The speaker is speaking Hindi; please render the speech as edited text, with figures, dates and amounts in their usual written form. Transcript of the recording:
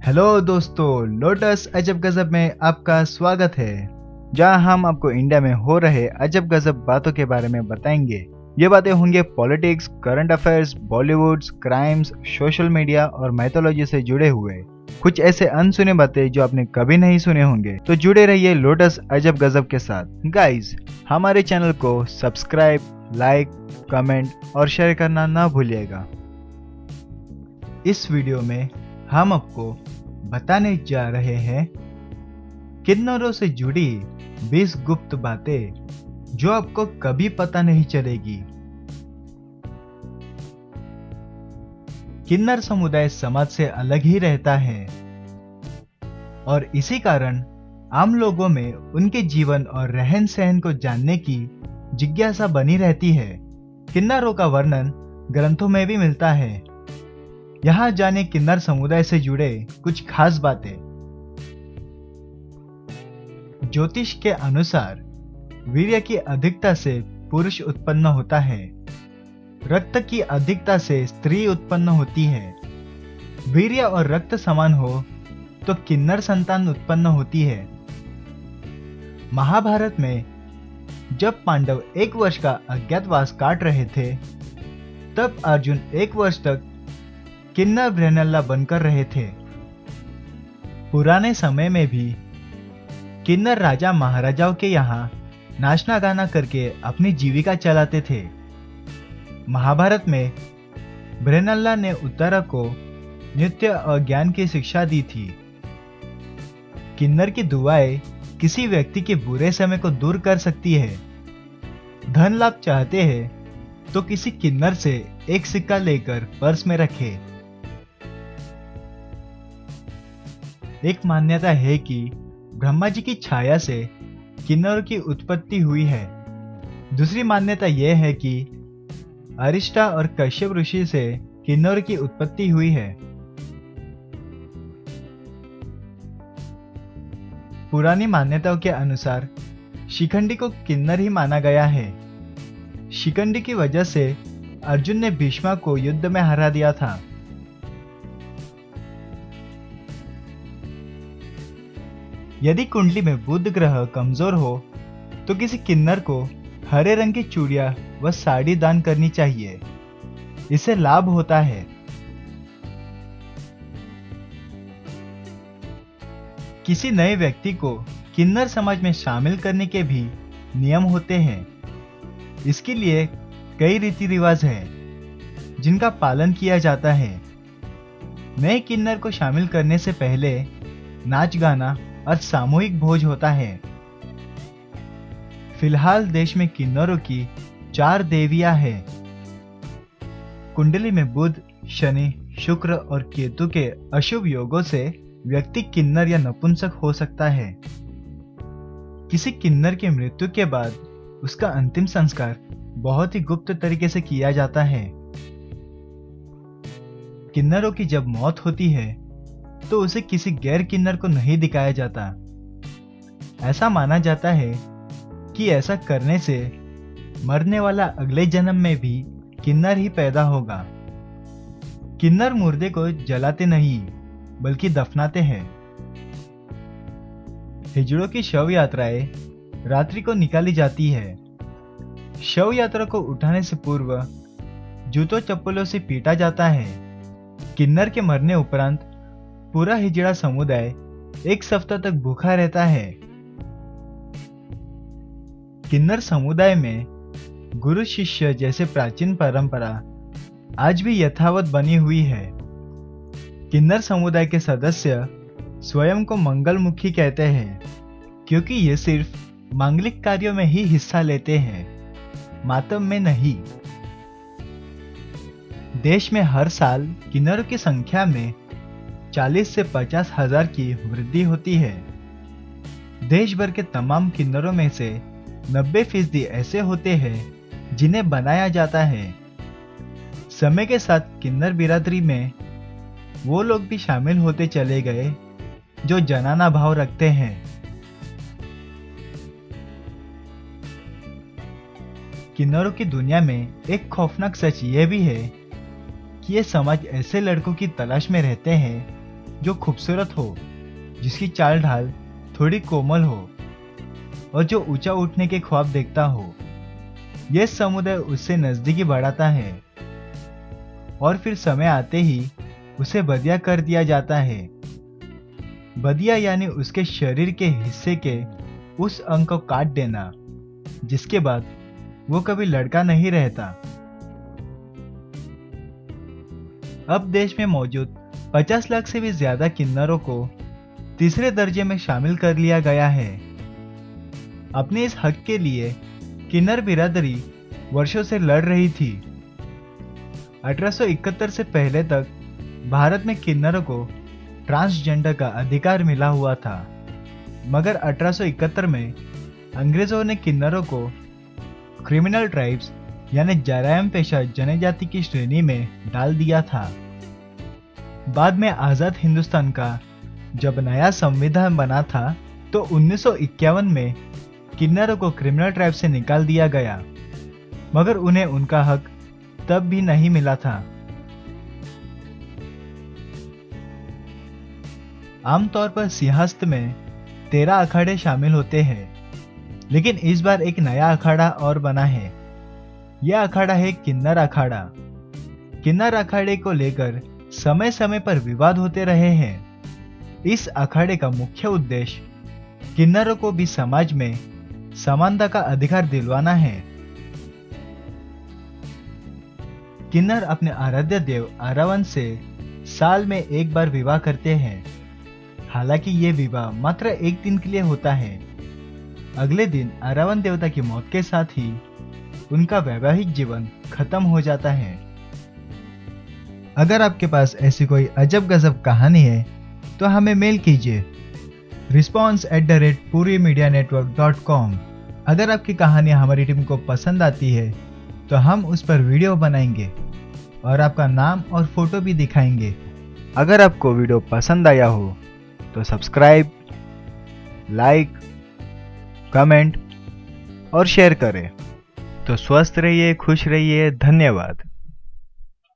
हेलो दोस्तों, लोटस अजब गजब में आपका स्वागत है, जहां हम आपको इंडिया में हो रहे अजब गजब बातों के बारे में बताएंगे। ये बातें होंगे politics, current affairs, Bollywood, crimes, social media और माइथोलॉजी से जुड़े हुए कुछ ऐसे अनसुने बातें जो आपने कभी नहीं सुने होंगे। तो जुड़े रहिए लोटस अजब गजब के साथ। गाइज, हमारे चैनल को सब्सक्राइब, लाइक, कमेंट और शेयर करना ना भूलिएगा। इस वीडियो में हम आपको बताने जा रहे हैं किन्नरों से जुड़ी 20 गुप्त बातें जो आपको कभी पता नहीं चलेगी। किन्नर समुदाय समाज से अलग ही रहता है और इसी कारण आम लोगों में उनके जीवन और रहन सहन को जानने की जिज्ञासा बनी रहती है। किन्नरों का वर्णन ग्रंथों में भी मिलता है। यहाँ जाने किन्नर समुदाय से जुड़े कुछ खास बातें। ज्योतिष के अनुसार वीर्य की अधिकता से पुरुष उत्पन्न होता है, रक्त की अधिकता से स्त्री उत्पन्न होती है। वीर्य और रक्त समान हो तो किन्नर संतान उत्पन्न होती है। महाभारत में जब पांडव 1 वर्ष का अज्ञातवास काट रहे थे, तब अर्जुन 1 वर्ष तक किन्नर ब्रहनल्ला बनकर रहे थे। पुराने समय में भी किन्नर राजा महाराजाओं के यहाँ नाचना गाना करके अपनी जीविका चलाते थे। महाभारत में ब्रहनल्ला ने उत्तरा को नृत्य और ज्ञान की शिक्षा दी थी। किन्नर की दुआएं किसी व्यक्ति के बुरे समय को दूर कर सकती है। धन लाभ चाहते हैं तो किसी किन्नर से एक सिक्का लेकर पर्स में रखें। एक मान्यता है कि ब्रह्मा जी की छाया से किन्नरों की उत्पत्ति हुई है। दूसरी मान्यता यह है कि अरिष्टा और कश्यप ऋषि से किन्नरों की उत्पत्ति हुई है। पुरानी मान्यताओं के अनुसार शिखंडी को किन्नर ही माना गया है। शिखंडी की वजह से अर्जुन ने भीष्मा को युद्ध में हरा दिया था। यदि कुंडली में बुध ग्रह कमजोर हो तो किसी किन्नर को हरे रंग की चूड़ियां व साड़ी दान करनी चाहिए। इससे लाभ होता है। किसी नए व्यक्ति को किन्नर समाज में शामिल करने के भी नियम होते हैं। इसके लिए कई रीति रिवाज हैं जिनका पालन किया जाता है। नए किन्नर को शामिल करने से पहले नाच गाना और सामूहिक भोज होता है। फिलहाल देश में किन्नरों की 4 देवियां हैं। कुंडली में बुध, शनि, शुक्र और केतु के अशुभ योगों से व्यक्ति किन्नर या नपुंसक हो सकता है। किसी किन्नर की मृत्यु के बाद उसका अंतिम संस्कार बहुत ही गुप्त तरीके से किया जाता है। किन्नरों की जब मौत होती है तो उसे किसी गैर किन्नर को नहीं दिखाया जाता। ऐसा माना जाता है कि ऐसा करने से मरने वाला अगले जन्म में भी किन्नर ही पैदा होगा। किन्नर मुर्दे को जलाते नहीं बल्कि दफनाते हैं। हिजड़ों की शव यात्राएं रात्रि को निकाली जाती है। शव यात्रा को उठाने से पूर्व जूतों चप्पलों से पीटा जाता है। किन्नर के मरने उपरांत पूरा हिजड़ा समुदाय 1 सप्ताह तक भूखा रहता है। किन्नर समुदाय में गुरु शिष्य जैसे प्राचीन परंपरा आज भी यथावत बनी हुई है। किन्नर समुदाय के सदस्य स्वयं को मंगलमुखी कहते हैं क्योंकि ये सिर्फ मांगलिक कार्यों में ही हिस्सा लेते हैं, मातम में नहीं। देश में हर साल किन्नरों की संख्या में 40 से 50 हजार की वृद्धि होती है। देश भर के तमाम किन्नरों में से 90% ऐसे होते हैं जिन्हें बनाया जाता है। समय के साथ किन्नर बिरादरी में वो लोग भी शामिल होते चले गए जो जनाना भाव रखते हैं। किन्नरों की दुनिया में एक खौफनाक सच यह भी है कि ये समाज ऐसे लड़कों की तलाश में रहते हैं जो खूबसूरत हो, जिसकी चाल ढाल थोड़ी कोमल हो और जो ऊंचा उठने के ख्वाब देखता हो। यह समुदाय उससे नजदीकी बढ़ाता है और फिर समय आते ही उसे बदिया कर दिया जाता है। बदिया यानी उसके शरीर के हिस्से के उस अंग को काट देना, जिसके बाद वो कभी लड़का नहीं रहता। अब देश में मौजूद 50 लाख से भी ज्यादा किन्नरों को तीसरे दर्जे में शामिल कर लिया गया है। अपने इस हक के लिए किन्नर बिरादरी वर्षों से लड़ रही थी। 1871 से पहले तक भारत में किन्नरों को ट्रांसजेंडर का अधिकार मिला हुआ था, मगर 1871 में अंग्रेजों ने किन्नरों को क्रिमिनल ट्राइब्स यानी जरायम पेशा जनजाति की श्रेणी में डाल दिया था। बाद में आजाद हिंदुस्तान का जब नया संविधान बना था तो 1951 में किन्नरों को क्रिमिनल ट्राइब से निकाल दिया गया, मगर उन्हें उनका हक तब भी नहीं मिला था। आमतौर पर सिंहस्थ में 13 अखाड़े शामिल होते हैं, लेकिन इस बार एक नया अखाड़ा और बना है। यह अखाड़ा है किन्नर अखाड़ा। किन्नर अखाड़े को लेकर समय समय पर विवाद होते रहे हैं। इस अखाड़े का मुख्य उद्देश्य किन्नरों को भी समाज में समानता का अधिकार दिलवाना है। किन्नर अपने आराध्य देव आरावन से साल में एक बार विवाह करते हैं। हालांकि ये विवाह मात्र एक दिन के लिए होता है। अगले दिन आरावन देवता की मौत के साथ ही उनका वैवाहिक जीवन खत्म हो जाता है। अगर आपके पास ऐसी कोई अजब गजब कहानी है तो हमें मेल कीजिए response@puriMediaNetwork.com। अगर आपकी कहानी हमारी टीम को पसंद आती है तो हम उस पर वीडियो बनाएंगे और आपका नाम और फोटो भी दिखाएंगे। अगर आपको वीडियो पसंद आया हो तो सब्सक्राइब, लाइक, कमेंट और शेयर करें। तो स्वस्थ रहिए, खुश रहिए, धन्यवाद।